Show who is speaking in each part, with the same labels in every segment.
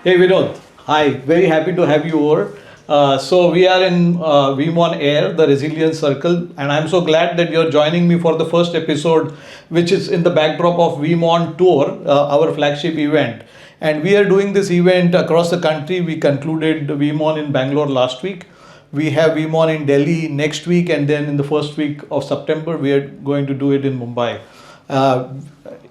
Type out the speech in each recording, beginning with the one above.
Speaker 1: Hey Vinod, hi. Very happy to have you over. So we are in Veeam on Air, the Resilience Circle, and I'm so glad that you're joining me for the first episode, which is in the backdrop of Veeam on Tour, our flagship event. And we are doing this event across the country. We concluded Veeam on in Bangalore last week. We have Veeam on in Delhi next week, and then in the first week of September, we are going to do it in Mumbai. The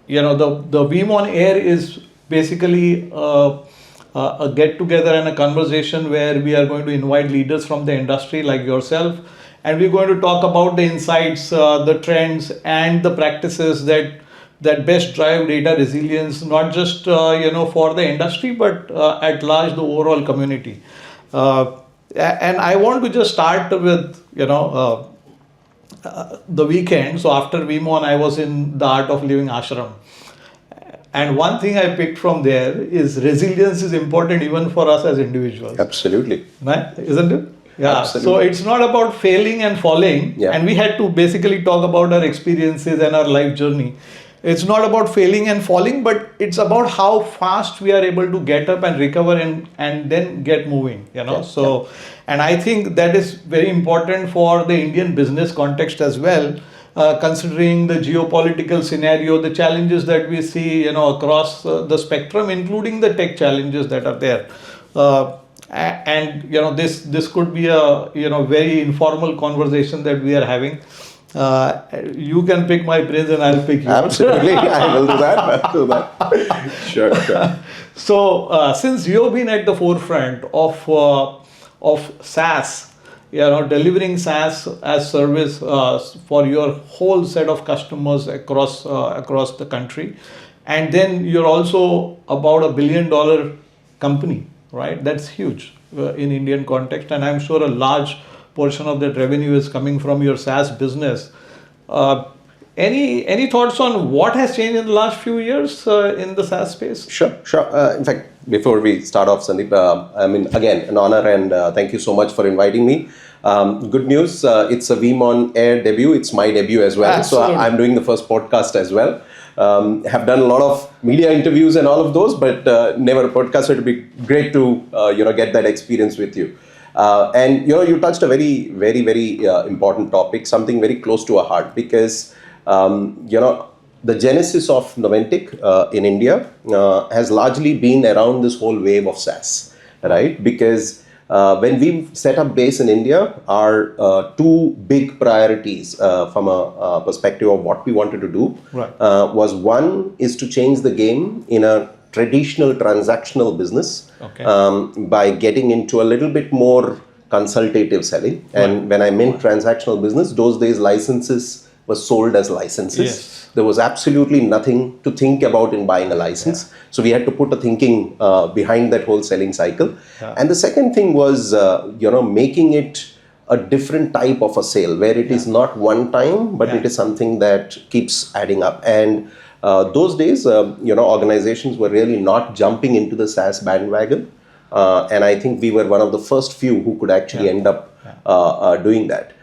Speaker 1: Veeam on Air is basically a get together and a conversation where we are going to invite leaders from the industry like yourself, and we're going to talk about the insights, the trends, and the practices that best drive data resilience, not just for the industry, but at large the overall community. And I want to just start with the weekend. So after Veeam on, I was in the Art of Living ashram. And one thing I picked from there is resilience is important even for us as individuals.
Speaker 2: Absolutely.
Speaker 1: Right? Isn't it? Yeah.
Speaker 2: Absolutely.
Speaker 1: So it's not about failing and falling.
Speaker 2: Yeah.
Speaker 1: And we had to basically talk about our experiences and our life journey. It's not about failing and falling, but it's about how fast we are able to get up and recover and then get moving. And I think that is very important for the Indian business context as well. Considering the geopolitical scenario, the challenges that we see, across the spectrum, including the tech challenges that are there. This could be a very informal conversation that we are having. You can pick my brains and I'll pick yours.
Speaker 2: Absolutely, I will do that. I'll do that. Sure.
Speaker 1: So, since you've been at the forefront of SaaS, delivering SaaS as service for your whole set of customers across the country, and then you're also about $1 billion company, right? That's huge in Indian context, and I'm sure a large portion of that revenue is coming from your SaaS business. Any thoughts on what has changed in the last few years in the SaaS space?
Speaker 2: Sure. In fact, before we start off, Sandeep, again, an honor, and thank you so much for inviting me. Good news, it's a Veeam on Air debut. It's my debut as well.
Speaker 1: Absolutely.
Speaker 2: So I'm doing the first podcast as well. Have done a lot of media interviews and all of those, but never a podcast. So it'll be great to get that experience with you. And you touched a very, very, very important topic, something very close to our heart, because the genesis of Noventiq in India has largely been around this whole wave of SaaS, right? Because when we set up base in India, our two big priorities from a perspective of what we wanted to do was, one is to change the game in a traditional transactional business by getting into a little bit more consultative selling. And when I meant transactional business, those days licenses were sold as licenses.
Speaker 1: Yes.
Speaker 2: There was absolutely nothing to think about in buying a license. Yeah. So we had to put a thinking behind that whole selling cycle. Yeah. And the second thing was, making it a different type of a sale where it is not one time, but it is something that keeps adding up. And those days, organizations were really not jumping into the SaaS bandwagon. And I think we were one of the first few who could actually end up doing that.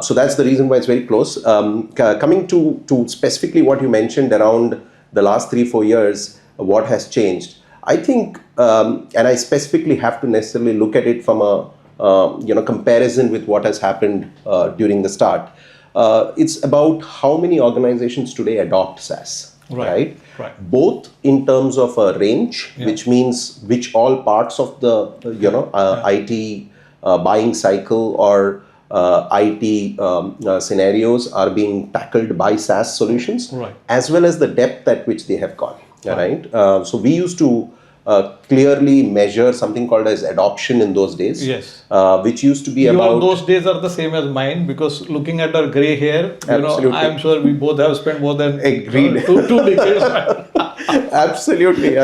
Speaker 2: So that's the reason why it's very close. Coming to specifically what you mentioned around the last 3-4 years, what has changed? I think, and I specifically have to necessarily look at it from a comparison with what has happened during the start. It's about how many organizations today adopt SaaS. Right. Both in terms of a range, which means which all parts of the IT buying cycle or IT scenarios are being tackled by SaaS solutions, as well as the depth at which they have gone. Right. So we used to clearly measure something called as adoption in those days.
Speaker 1: Yes.
Speaker 2: Which used to be about...
Speaker 1: Those days are the same as mine, because looking at our grey hair, I'm sure we both have spent more than two decades.
Speaker 2: Absolutely.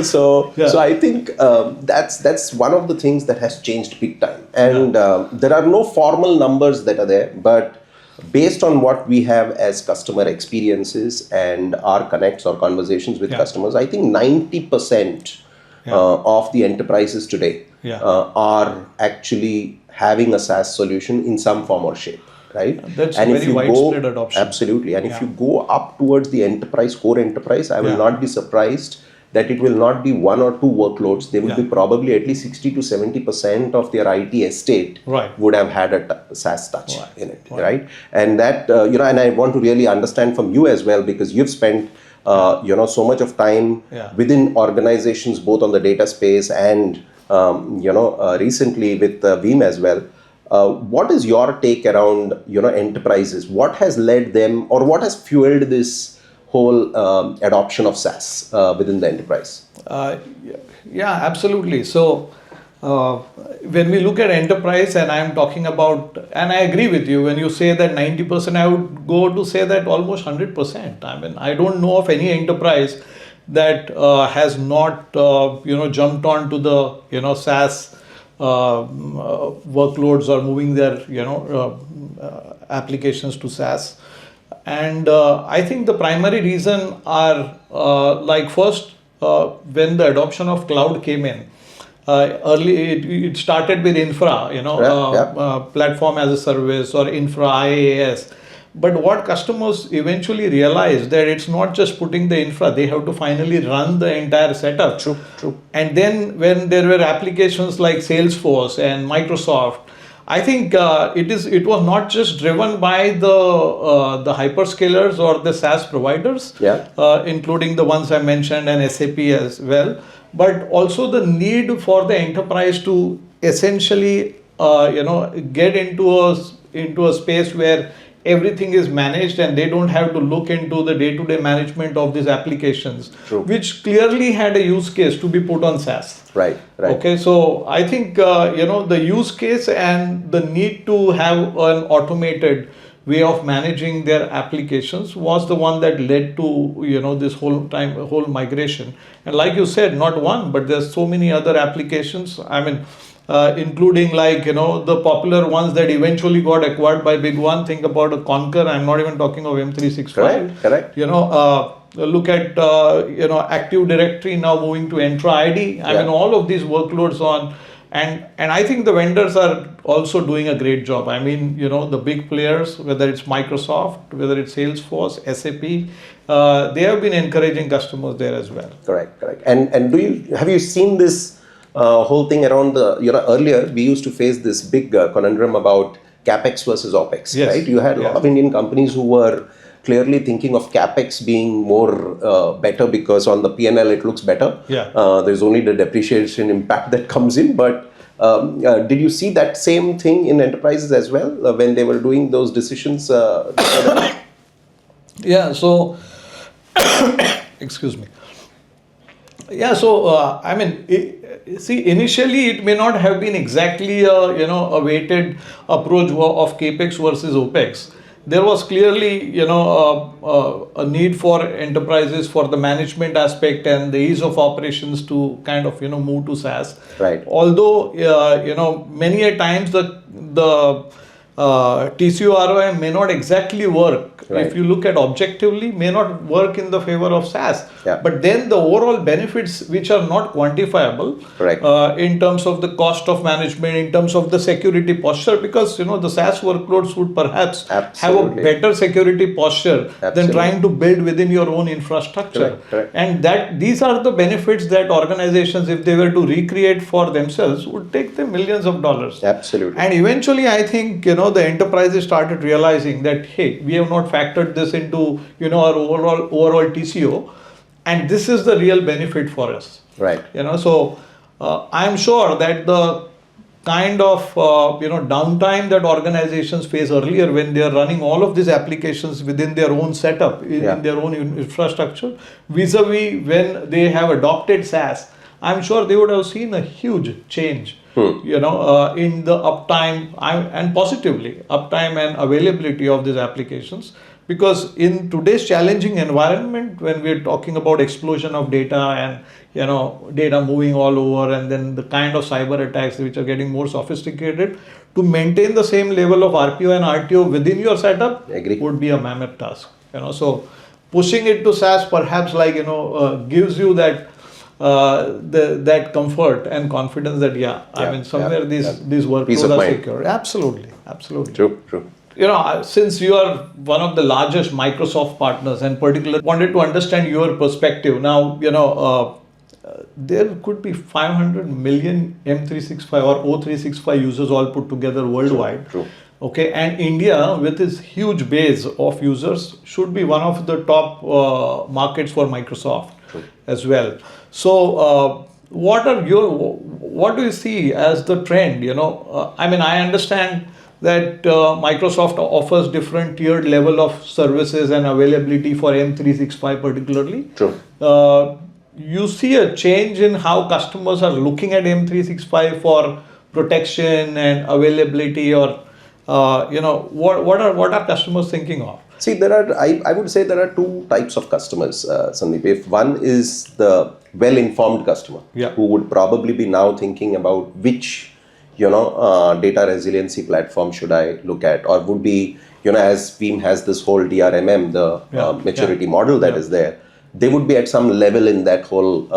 Speaker 2: So I think that's one of the things that has changed big time. And there are no formal numbers that are there, but based on what we have as customer experiences and our connects or conversations with customers, I think 90% of the enterprises today are actually having a SaaS solution in some form or shape. right?
Speaker 1: That's and very widespread adoption.
Speaker 2: Absolutely. And if you go up towards the enterprise, core enterprise, I will not be surprised that it will not be one or two workloads. They will
Speaker 1: Yeah.
Speaker 2: be probably at least 60 to 70% of their IT estate
Speaker 1: Right.
Speaker 2: would have had a SaaS touch
Speaker 1: Right.
Speaker 2: in it,
Speaker 1: Right.
Speaker 2: right? And that, and I want to really understand from you as well, because you've spent, so much of time
Speaker 1: Yeah.
Speaker 2: within organizations, both on the data space and, recently with Veeam as well. What is your take around, enterprises? What has led them, or what has fueled this whole adoption of SaaS within the enterprise?
Speaker 1: Yeah, absolutely. So, when we look at enterprise, and I'm talking about, and I agree with you when you say that 90%, I would go to say that almost 100%. I mean, I don't know of any enterprise that has not, jumped on to the, SaaS workloads or moving their, applications to SaaS. And I think the primary reason are first, when the adoption of cloud came in, early it started with infra, platform as a service or infra IaaS. But what customers eventually realized that it's not just putting the infra; they have to finally run the entire setup.
Speaker 2: True.
Speaker 1: And then when there were applications like Salesforce and Microsoft, I think it was not just driven by the hyperscalers or the SaaS providers, including the ones I mentioned and SAP as well, but also the need for the enterprise to essentially get into a space where everything is managed and they don't have to look into the day-to-day management of these applications, which clearly had a use case to be put on SaaS.
Speaker 2: Right.
Speaker 1: Okay, so I think the use case and the need to have an automated way of managing their applications was the one that led to this whole migration. And like you said, not one, but there's so many other applications. I mean, including the popular ones that eventually got acquired by big one. Think about a Concur. I'm not even talking of M365.
Speaker 2: Correct.
Speaker 1: Look at Active Directory now moving to Entra ID. I mean, all of these workloads on, and I think the vendors are also doing a great job. I mean, the big players, whether it's Microsoft, whether it's Salesforce, SAP, they have been encouraging customers there as well.
Speaker 2: Correct. And have you seen this whole thing around earlier we used to face this big conundrum about CapEx versus OpEx, right? You had a lot of Indian companies who were clearly thinking of CapEx being more better because on the P&L it looks better. There's only the depreciation impact that comes in. But did you see that same thing in enterprises as well when they were doing those decisions?
Speaker 1: Yeah. So, excuse me. Yeah. So, I mean, initially it may not have been exactly a weighted approach of CapEx versus OpEx. There was clearly, a need for enterprises for the management aspect and the ease of operations to kind of, move to SaaS.
Speaker 2: Right.
Speaker 1: Although, many a times the TCO ROI may not exactly work. If you look at objectively, may not work in the favor of SaaS. But then the overall benefits, which are not quantifiable, in terms of the cost of management, in terms of the security posture, because the SaaS workloads would perhaps have a better security posture than trying to build within your own infrastructure. And these are the benefits that organizations, if they were to recreate for themselves, would take them millions of dollars.
Speaker 2: Absolutely.
Speaker 1: And eventually, I think the enterprises started realizing that, hey, we have not factored this into our overall TCO, and this is the real benefit for us.
Speaker 2: Right.
Speaker 1: So I'm sure that the kind of downtime that organizations face earlier when they are running all of these applications within their own setup, in their own infrastructure, vis-a-vis when they have adopted SaaS, I'm sure they would have seen a huge change. In the uptime and positively uptime and availability of these applications, because in today's challenging environment, when we're talking about explosion of data and data moving all over, and then the kind of cyber attacks which are getting more sophisticated, to maintain the same level of RPO and RTO within your setup would be a mammoth task. So pushing it to SaaS perhaps gives you that that comfort and confidence that I mean somewhere these workloads are secure. Absolutely.
Speaker 2: True.
Speaker 1: since you are one of the largest Microsoft partners and particularly wanted to understand your perspective. Now, there could be 500 million M365 or O365 users all put together worldwide.
Speaker 2: True.
Speaker 1: Okay, and India with its huge base of users should be one of the top markets for Microsoft as well. So, what do you see as the trend? I understand that Microsoft offers different tiered level of services and availability for M365 particularly.
Speaker 2: True.
Speaker 1: You see a change in how customers are looking at M365 for protection and availability, or what are customers thinking of?
Speaker 2: See, I would say there are two types of customers, Sandeep. If one is the well-informed customer, who would probably be now thinking about which data resiliency platform should I look at, or would be, as Veeam has this whole DRMM, the maturity model that is there, they would be at some level in that whole,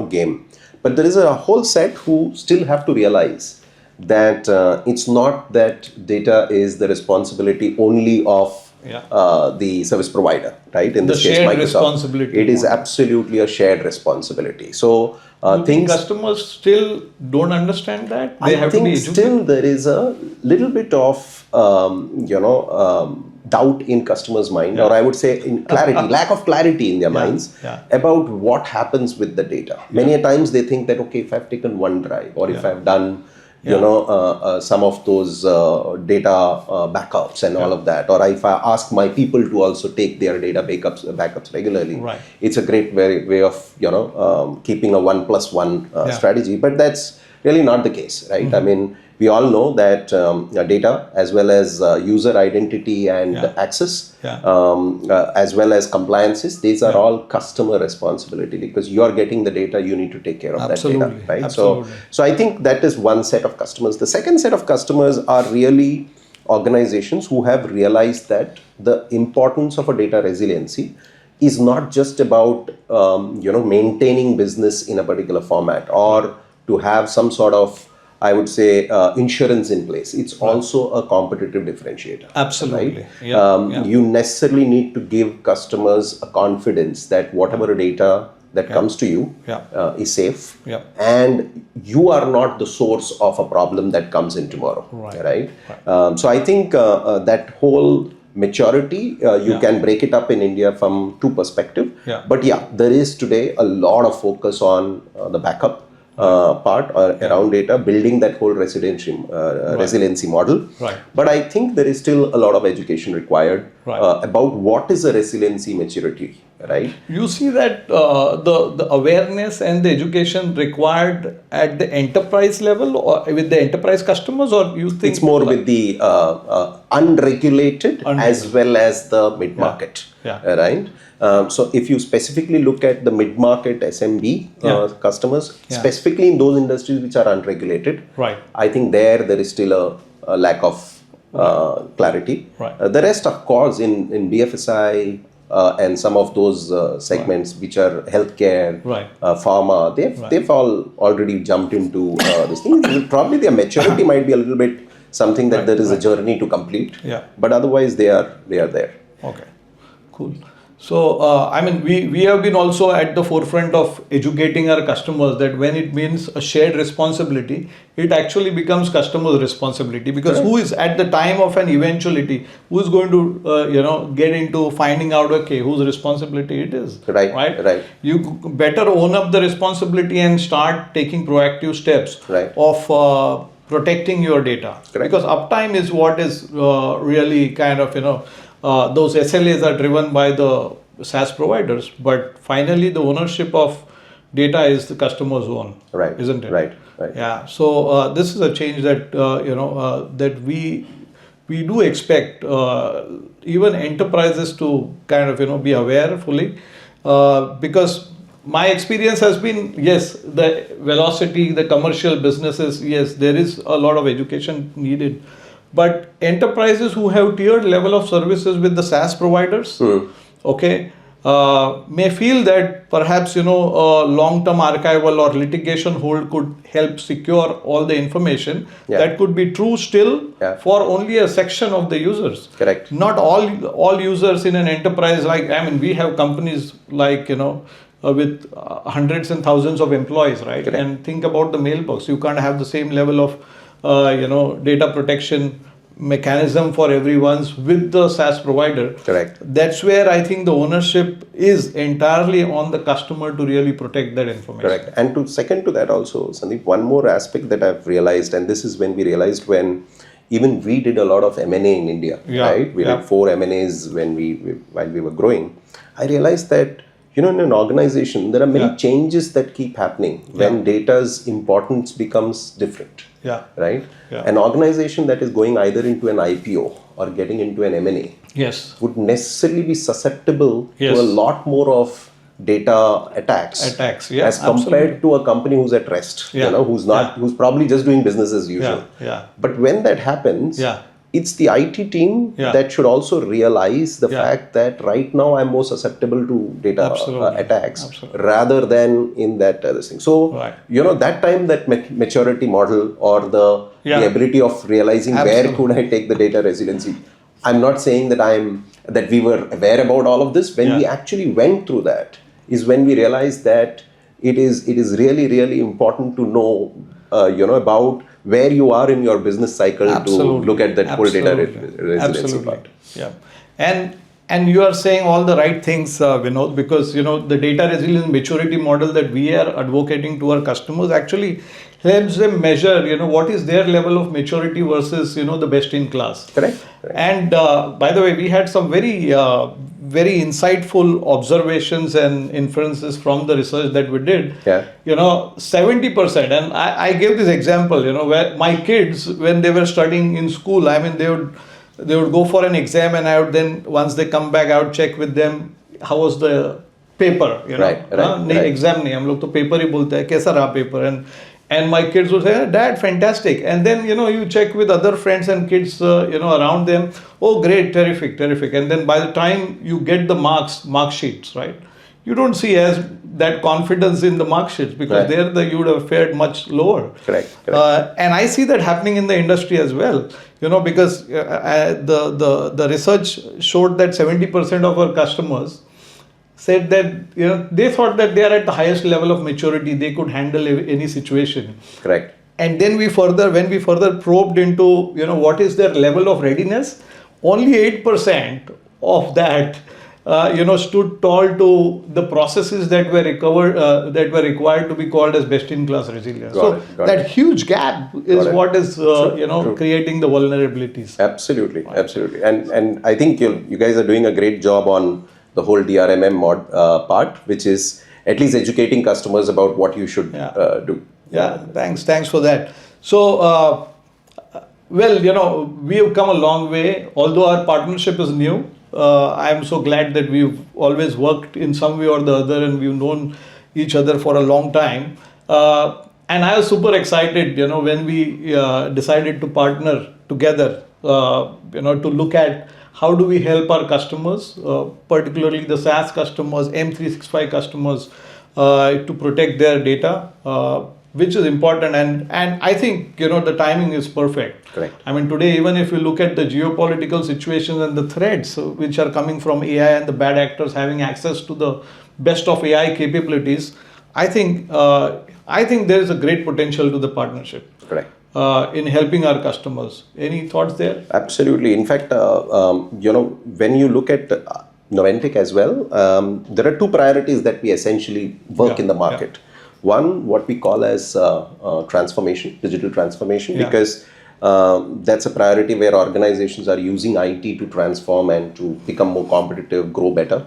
Speaker 2: game. But there is a whole set who still have to realize that it's not that data is the responsibility only of the service provider, right? In this case, Microsoft. It is absolutely a shared responsibility. So
Speaker 1: customers still don't understand that? They have to be educated?
Speaker 2: Still there is a little bit of doubt in customers' mind, or I would say in clarity, lack of clarity in their minds about what happens with the data. Many a times they think that, okay, if I've taken OneDrive, or if I've done some of those data backups and all of that, or if I ask my people to also take their data backups regularly, it's a great way of keeping a 1+1 strategy. But that's really not the case, right? Mm-hmm. I mean, we all know that data, as well as user identity and access, as well as compliances, these are all customer responsibility, because you are getting the data, you need to take care of that data, right?
Speaker 1: Absolutely.
Speaker 2: So I think that is one set of customers. The second set of customers are really organizations who have realized that the importance of a data resiliency is not just about maintaining business in a particular format, or to have some sort of, I would say, insurance in place. It's also a competitive differentiator.
Speaker 1: Absolutely.
Speaker 2: Right? You necessarily need to give customers a confidence that whatever data that comes to you is safe, and you are not the source of a problem that comes in tomorrow. Right? So I think that whole maturity, you can break it up in India from two perspectives. But there is today a lot of focus on the backup part around data, building that whole resiliency model. But I think there is still a lot of education required about what is a resiliency maturity, right?
Speaker 1: You see that the awareness and the education required at the enterprise level, or with the enterprise customers, or you think
Speaker 2: it's more with the unregulated as well as the mid-market, right? So if you specifically look at the mid-market SMB customers, specifically in those industries which are unregulated, I think there is still a lack of clarity. The rest, of course, in BFSI and some of those segments which are healthcare, pharma, they've all already jumped into this thing. Probably their maturity might be a little bit something that there is a journey to complete. But otherwise they are there.
Speaker 1: Okay, cool. So, we have been also at the forefront of educating our customers that when it means a shared responsibility, it actually becomes customer's responsibility, because who is at the time of an eventuality, who is going to, get into finding out, okay, whose responsibility it is. Right? You better own up the responsibility and start taking proactive steps of protecting your data. Because uptime is what is really kind of, those SLAs are driven by the SaaS providers, but finally the ownership of data is the customer's own, isn't it?
Speaker 2: Right.
Speaker 1: Yeah. So this is a change that that we do expect even enterprises to kind of be aware fully, because my experience has been, yes, the velocity, the commercial businesses, yes, there is a lot of education needed. But enterprises who have tiered level of services with the SaaS providers, may feel that perhaps a long-term archival or litigation hold could help secure all the information. That could be true still for only a section of the users.
Speaker 2: Correct.
Speaker 1: Not all users in an enterprise. We have companies like with hundreds and thousands of employees, right?
Speaker 2: Correct.
Speaker 1: And think about the mailbox. You can't have the same level of data protection mechanism for everyone's with the SaaS provider.
Speaker 2: Correct.
Speaker 1: That's where I think the ownership is entirely on the customer to really protect that information.
Speaker 2: Correct. And to second to that also, Sandeep, one more aspect that I've realized, and this is when we realized when even we did a lot of M&A in India, right? We did 4 M&As while we were growing. I realized that in an organization, there are many changes that keep happening when data's importance becomes different. Right? An organization that is going either into an IPO or getting into an M&A would necessarily be susceptible to a lot more of data attacks as compared to a company who's at rest, who's probably just doing business as usual. But when that happens, it's the IT team that should also realize the fact that right now I'm more susceptible to data attacks rather than in that other thing. So, that time that maturity model or the ability of realizing where could I take the data resiliency. I'm not saying that we were aware about all of this. When we actually went through that is when we realized that it is really, really important to know, about where you are in your business cycle to look at that whole data resiliency part.
Speaker 1: And you are saying all the right things, Vinod, because the data resilience maturity model that we are advocating to our customers actually helps them measure what is their level of maturity versus the best in class.
Speaker 2: Correct.
Speaker 1: And by the way, we had some very insightful observations and inferences from the research that we did. 70%, and I gave this example, where my kids, when they were studying in school, they would go for an exam, and I would then, once they come back, I would check with them how was the paper, exam नहीं, हम लोग तो paper ही बोलते हैं, कैसा रहा paper, and my kids would say, Dad, fantastic. And then, you check with other friends and kids, around them. Oh, great, terrific. And then by the time you get the mark sheets, right? You don't see as that confidence in the mark sheets because there you would have fared much lower.
Speaker 2: Correct.
Speaker 1: And I see that happening in the industry as well, because the research showed that 70% of our customers said that they thought that they are at the highest level of maturity, they could handle any situation.
Speaker 2: Correct.
Speaker 1: And then when we further probed into what is their level of readiness, only 8% of that stood tall to the processes that were required to be called as best in class resilience. That huge gap is what is creating the vulnerabilities.
Speaker 2: Absolutely. And I think you guys are doing a great job on the whole DRMM part, which is at least educating customers about what you should do.
Speaker 1: Thanks for that. So, we have come a long way. Although our partnership is new, I am so glad that we've always worked in some way or the other, and we've known each other for a long time. And I was super excited, when we decided to partner together, to look at how do we help our customers, particularly the SaaS customers, M365 customers, to protect their data, which is important. And I think, the timing is perfect.
Speaker 2: Correct.
Speaker 1: Today, even if you look at the geopolitical situations and the threats which are coming from AI and the bad actors having access to the best of AI capabilities, I think there is a great potential to the partnership.
Speaker 2: Correct.
Speaker 1: In helping our customers. Any thoughts there?
Speaker 2: Absolutely. In fact, when you look at Noventiq as well, there are 2 priorities that we essentially work in the market. One, what we call as transformation, digital transformation, because that's a priority where organizations are using IT to transform and to become more competitive, grow better.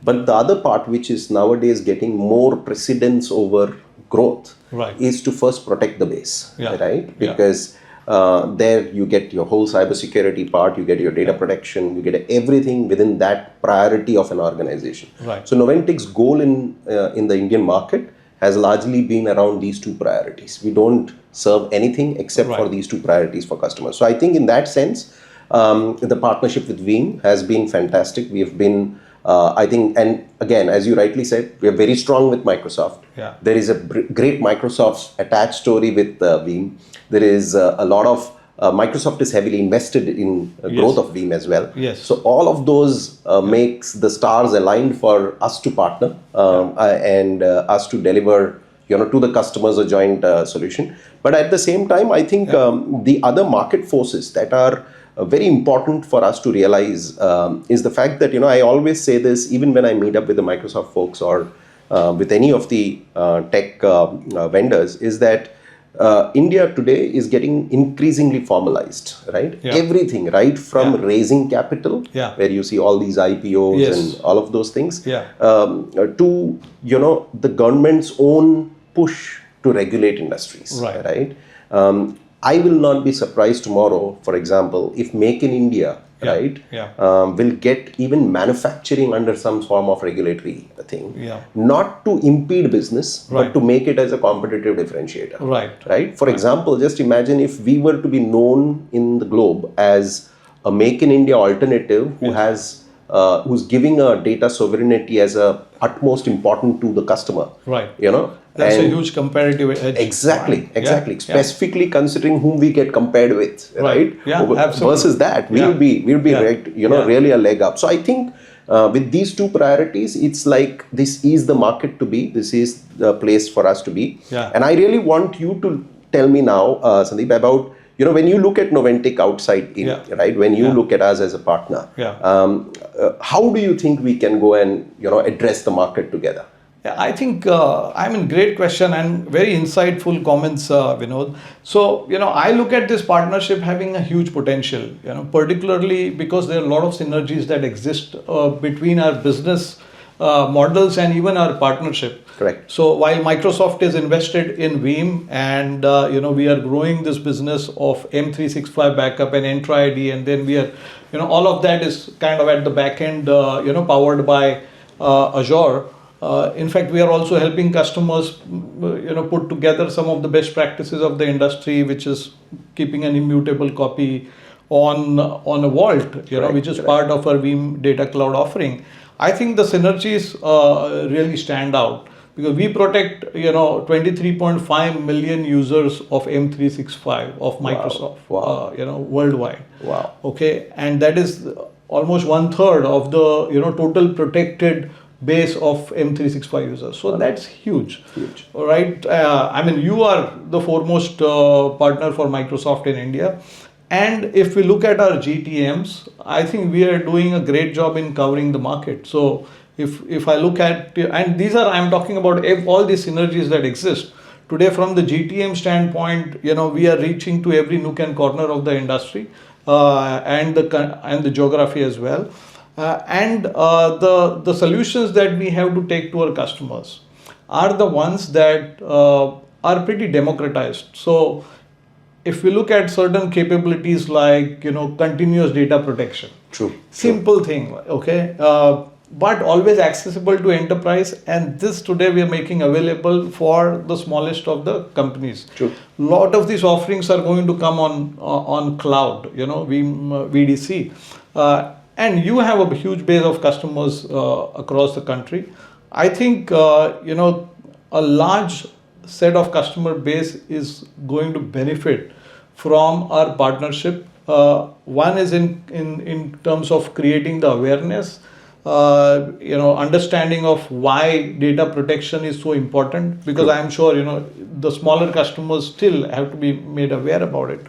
Speaker 2: But the other part, which is nowadays getting more precedence over growth, is to first protect the base, right? Because there you get your whole cybersecurity part, you get your data protection, you get everything within that priority of an organization. So Noventiq's goal in the Indian market has largely been around these 2 priorities. We don't serve anything except for these 2 priorities for customers. So I think in that sense, the partnership with Veeam has been fantastic. We have been I think, and again, as you rightly said, we are very strong with Microsoft.
Speaker 1: Yeah.
Speaker 2: There is a great Microsoft attached story with Veeam. There is a lot of Microsoft is heavily invested in growth of Veeam as well.
Speaker 1: Yes.
Speaker 2: So all of those makes the stars aligned for us to partner and us to deliver, to the customers a joint solution. But at the same time, I think the other market forces that are very important for us to realize is the fact that, I always say this, even when I meet up with the Microsoft folks or with any of the tech vendors, is that India today is getting increasingly formalized, right?
Speaker 1: Yeah.
Speaker 2: Everything, right from raising capital, where you see all these IPOs and all of those things, to, the government's own push to regulate industries, right? I will not be surprised tomorrow, for example, if Make in India, will get even manufacturing under some form of regulatory thing, not to impede business, but to make it as a competitive differentiator, right? For example, just imagine if we were to be known in the globe as a Make in India alternative who has who's giving a data sovereignty as a utmost important to the customer,
Speaker 1: That's a huge comparative edge.
Speaker 2: Exactly. Specifically considering whom we get compared with, right?
Speaker 1: Absolutely.
Speaker 2: Versus that, we'll be really a leg up. So I think with these two priorities, it's like this is the market to be. This is the place for us to be. And I really want you to tell me now, Sandeep, about when you look at Noventiq outside India, right? When you look at us as a partner, how do you think we can go and address the market together?
Speaker 1: Yeah, I think, great question and very insightful comments, Vinod. So, I look at this partnership having a huge potential, particularly because there are a lot of synergies that exist between our business models and even our partnership.
Speaker 2: Correct.
Speaker 1: So while Microsoft is invested in Veeam and, we are growing this business of M365 backup and Entra ID, and then we are, all of that is kind of at the back end, powered by Azure. In fact, we are also helping customers, put together some of the best practices of the industry, which is keeping an immutable copy on a vault, which is part of our Veeam Data Cloud offering. I think the synergies really stand out because we protect, 23.5 million users of M365 of Microsoft, worldwide.
Speaker 2: Wow.
Speaker 1: Okay, and that is almost 1/3 of the, total protected base of M365 users. So that's huge. Right? You are the foremost partner for Microsoft in India. And if we look at our GTMs, I think we are doing a great job in covering the market. So if I look at, and I'm talking about all these synergies that exist. Today from the GTM standpoint, we are reaching to every nook and corner of the industry and the geography as well. The solutions that we have to take to our customers are the ones that are pretty democratized. So if we look at certain capabilities like, continuous data protection.
Speaker 2: True.
Speaker 1: Simple thing, okay? But always accessible to enterprise, and this today we are making available for the smallest of the companies.
Speaker 2: True.
Speaker 1: Lot of these offerings are going to come on cloud, VDC. And you have a huge base of customers across the country. I think, a large set of customer base is going to benefit from our partnership. One is in terms of creating the awareness, understanding of why data protection is so important, because I am sure, the smaller customers still have to be made aware about it.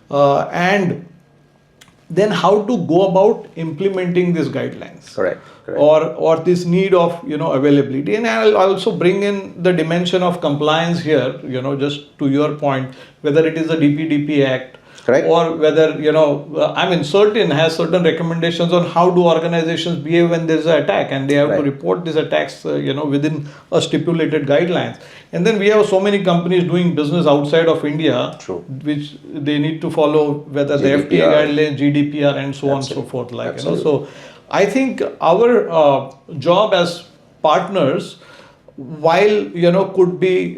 Speaker 1: And then how to go about implementing these guidelines.
Speaker 2: Correct.
Speaker 1: Or this need of, availability. And I'll also bring in the dimension of compliance here, just to your point, whether it is the DPDP Act,
Speaker 2: correct,
Speaker 1: or whether, certain has certain recommendations on how do organizations behave when there's an attack, and they have to report these attacks, within a stipulated guidelines. And then we have so many companies doing business outside of India, which they need to follow, whether the FTA guidelines, GDPR, and so on and so forth. So I think our job as partners, while, could be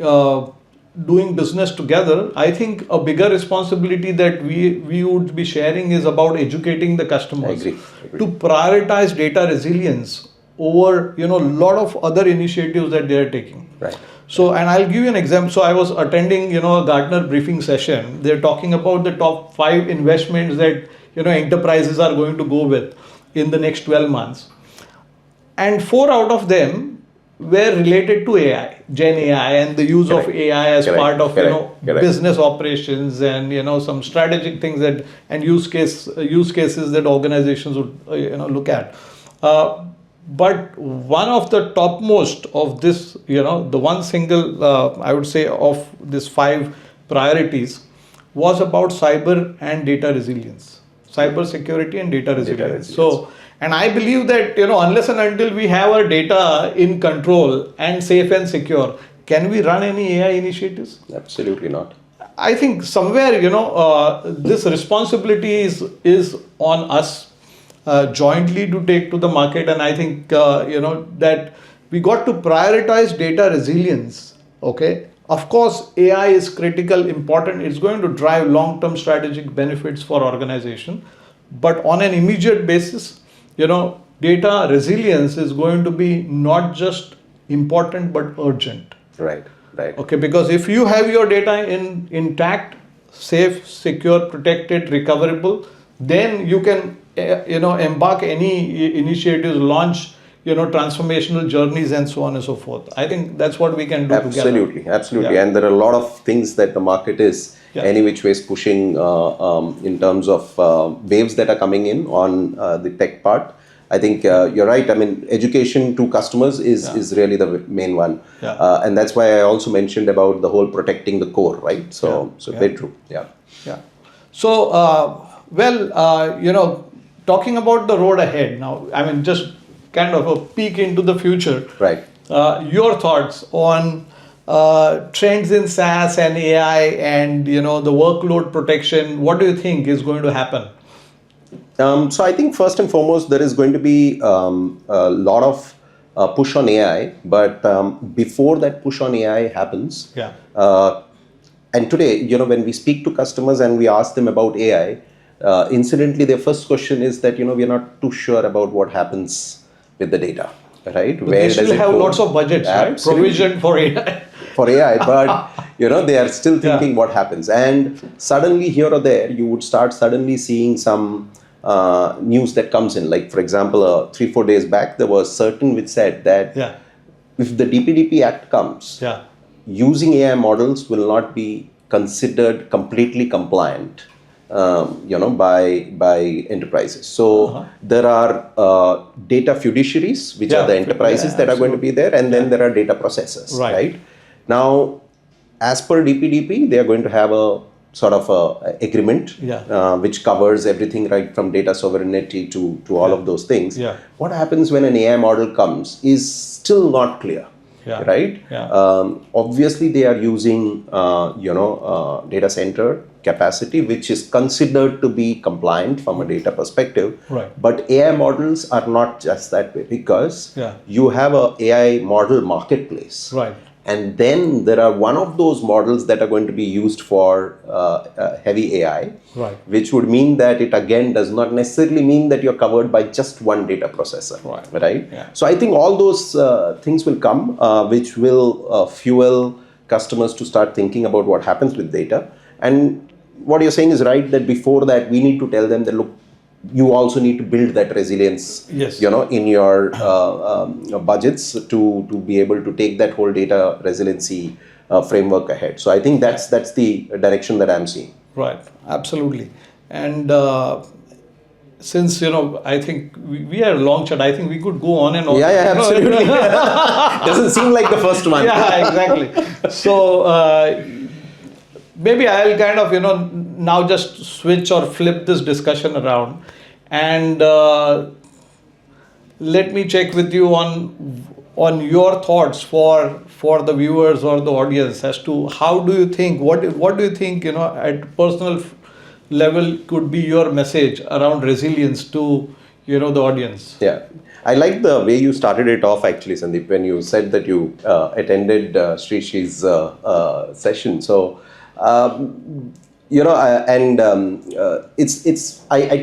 Speaker 1: doing business together, I think a bigger responsibility that we would be sharing is about educating the customers to prioritize data resilience over, a lot of other initiatives that they are taking.
Speaker 2: Right.
Speaker 1: So, and I'll give you an example. So I was attending, a Gartner briefing session. They're talking about the top 5 investments that, enterprises are going to go with in the next 12 months. And 4 out of them were related to AI, Gen AI, and the use of AI as part of, business operations and, some strategic things that, and use cases that organizations would, look at. But one of the topmost of this, the one single, I would say, of these 5 priorities was about cyber and data resilience, cyber security and data resilience. So, and I believe that, unless and until we have our data in control and safe and secure, can we run any AI initiatives?
Speaker 2: Absolutely not.
Speaker 1: I think somewhere, this responsibility is on us. Jointly to take to the market, and I think that we got to prioritize data resilience. Okay, of course AI is critical, important, it's going to drive long-term strategic benefits for organization, but on an immediate basis, data resilience is going to be not just important but urgent.
Speaker 2: Right.
Speaker 1: Okay, because if you have your data intact, safe, secure, protected, recoverable, then you can embark any initiatives, launch transformational journeys and so on and so forth. I think that's what we can do
Speaker 2: absolutely
Speaker 1: together.
Speaker 2: And there are a lot of things that the market is any which ways pushing in terms of waves that are coming in on the tech part. I think you're right. I mean, education to customers is really the main one. And that's why I also mentioned about the whole protecting the core, right? So very true. Yeah.
Speaker 1: So talking about the road ahead now, I mean, just kind of a peek into the future.
Speaker 2: Right.
Speaker 1: Your thoughts on trends in SaaS and AI and, the workload protection. What do you think is going to happen?
Speaker 2: So I think first and foremost, there is going to be a lot of push on AI. But before that push on AI happens, and today, when we speak to customers and we ask them about AI, incidentally, their first question is that, we are not too sure about what happens with the data, right?
Speaker 1: But where they still have lots of budgets, right? Provision for AI.
Speaker 2: For AI, but, they are still thinking what happens. And suddenly here or there, you would start suddenly seeing some news that comes in. Like, for example, 3-4 days back, there was certain which said that if the DPDP Act comes, using AI models will not be considered completely compliant. By enterprises. So there are data fiduciaries, which are the enterprises that are going to be there, and then there are data processors, right? Now, as per DPDP, they are going to have a sort of a agreement, which covers everything right from data sovereignty to all of those things. What happens when an AI model comes is still not clear. Right? Obviously, they are using, data center capacity, which is considered to be compliant from a data perspective. But AI models are not just that way, because you have a AI model marketplace. And then there are one of those models that are going to be used for heavy AI, which would mean that it again does not necessarily mean that you're covered by just one data processor, right? So I think all those things will come, which will fuel customers to start thinking about what happens with data. And what you're saying is right, that before that, we need to tell them that, look, you also need to build that resilience, in your budgets to be able to take that whole data resiliency framework ahead. So I think that's the direction that I'm seeing.
Speaker 1: Right, absolutely. And since, I think we are a long chat, I think we could go on and on.
Speaker 2: Yeah, absolutely. Doesn't seem like the first one.
Speaker 1: Yeah, exactly. So maybe I'll kind of, now just switch or flip this discussion around, and let me check with you on your thoughts for the viewers or the audience as to how do you think, what do you think, at personal level could be your message around resilience to, the audience?
Speaker 2: Yeah. I like the way you started it off, actually, Sandeep, when you said that you attended Srishi's session. So, I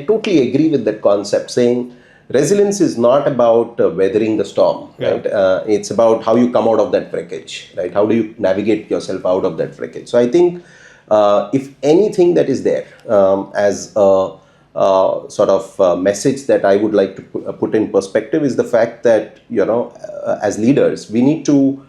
Speaker 2: totally agree with that concept, saying resilience is not about weathering the storm, right? It's about how you come out of that wreckage, right? How do you navigate yourself out of that wreckage? So I think if anything that is there as a sort of message that I would like to put in perspective is the fact that, as leaders, we need to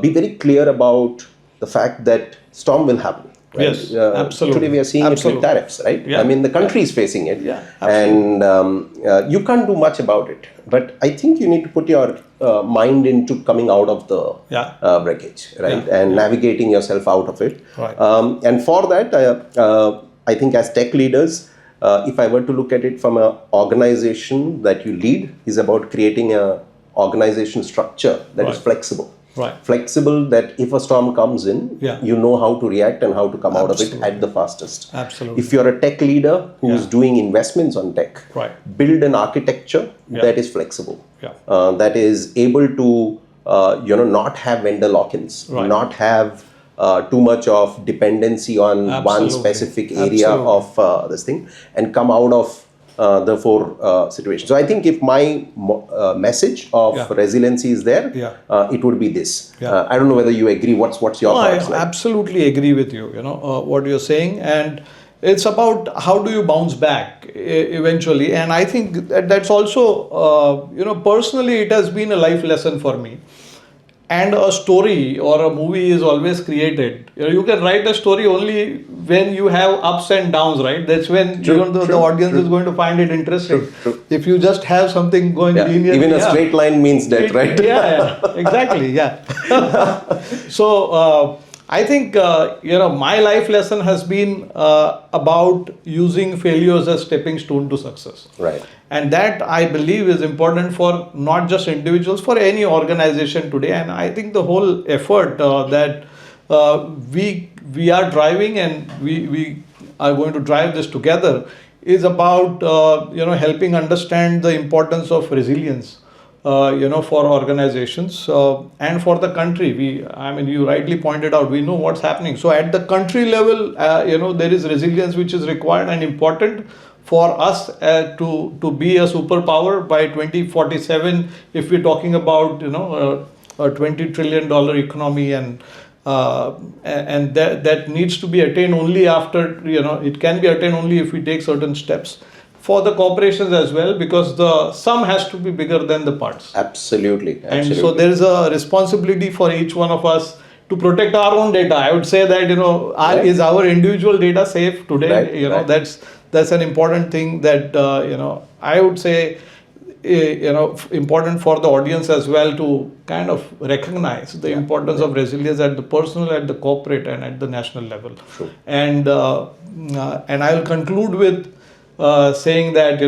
Speaker 2: be very clear about the fact that storm will happen. Right?
Speaker 1: Yes, absolutely.
Speaker 2: Today we are seeing it with tariffs, right?
Speaker 1: Yeah.
Speaker 2: I mean, the country is facing it,
Speaker 1: absolutely.
Speaker 2: and you can't do much about it. But I think you need to put your mind into coming out of the wreckage, right? And navigating yourself out of it.
Speaker 1: Right.
Speaker 2: And for that, I think as tech leaders, if I were to look at it from an organization that you lead, is about creating a organization structure that is flexible.
Speaker 1: Right.
Speaker 2: Flexible, that if a storm comes in, you know how to react and how to come out of it at the fastest.
Speaker 1: Absolutely.
Speaker 2: If you're a tech leader who is doing investments on tech, build an architecture that is flexible, that is able to not have vendor lock-ins, not have too much of dependency on one specific area of this thing, and come out of the four situations. So I think if my message of resiliency is there, it would be this. I don't know whether you agree. What's your thoughts?
Speaker 1: I absolutely agree with you. What you're saying, and it's about how do you bounce back eventually. And I think that's also personally it has been a life lesson for me. And a story or a movie is always created. You can write a story only when you have ups and downs, right? That's when the audience is going to find it interesting. If you just have something going linear.
Speaker 2: Even a straight line means that, right?
Speaker 1: Exactly, So I think, my life lesson has been about using failures as stepping stone to success.
Speaker 2: Right.
Speaker 1: And that I believe is important for not just individuals, for any organization today. And I think the whole effort that we are driving, and we are going to drive this together, is about helping understand the importance of resilience. For organizations and for the country. You rightly pointed out, we know what's happening. So at the country level, there is resilience which is required and important for us to be a superpower by 2047. If we're talking about a $20 trillion economy, and that needs to be attained only after it can be attained only if we take certain steps. For the corporations as well, because the sum has to be bigger than the parts.
Speaker 2: Absolutely.
Speaker 1: And so there is a responsibility for each one of us to protect our own data. I would say that is our individual data safe today? That's an important thing that I would say important for the audience as well to kind of recognize the importance of resilience at the personal, at the corporate, and at the national level.
Speaker 2: Sure.
Speaker 1: And I'll conclude with saying that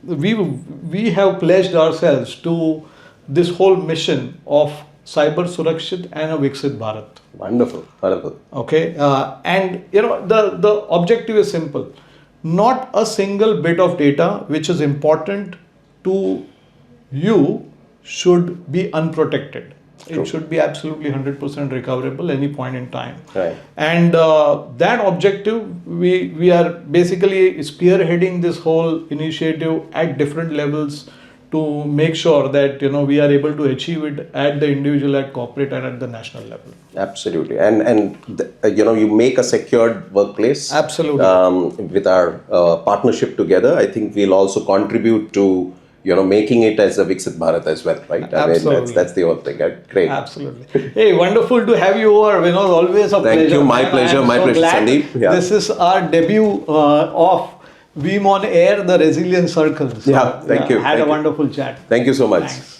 Speaker 1: we have pledged ourselves to this whole mission of cyber surakshit and a Viksit Bharat.
Speaker 2: Wonderful.
Speaker 1: Okay, and the objective is simple. Not a single bit of data which is important to you should be unprotected. It should be absolutely 100% recoverable any point in time.
Speaker 2: Right.
Speaker 1: And that objective, we are basically spearheading this whole initiative at different levels to make sure that we are able to achieve it at the individual, at corporate, and at the national level.
Speaker 2: Absolutely. And you make a secured workplace.
Speaker 1: Absolutely.
Speaker 2: With our partnership together, I think we'll also contribute to making it as a Viksit Bharat as well, right?
Speaker 1: Absolutely.
Speaker 2: I mean, that's the whole thing. Great.
Speaker 1: Absolutely. Hey, wonderful to have you over. Always a pleasure.
Speaker 2: Thank you. My pleasure. My pleasure, Sandeep.
Speaker 1: Yeah. This is our debut of Veeam on Air, the Resilience Circle. So,
Speaker 2: thank you.
Speaker 1: Had a wonderful chat.
Speaker 2: Thank you so much.
Speaker 1: Thanks.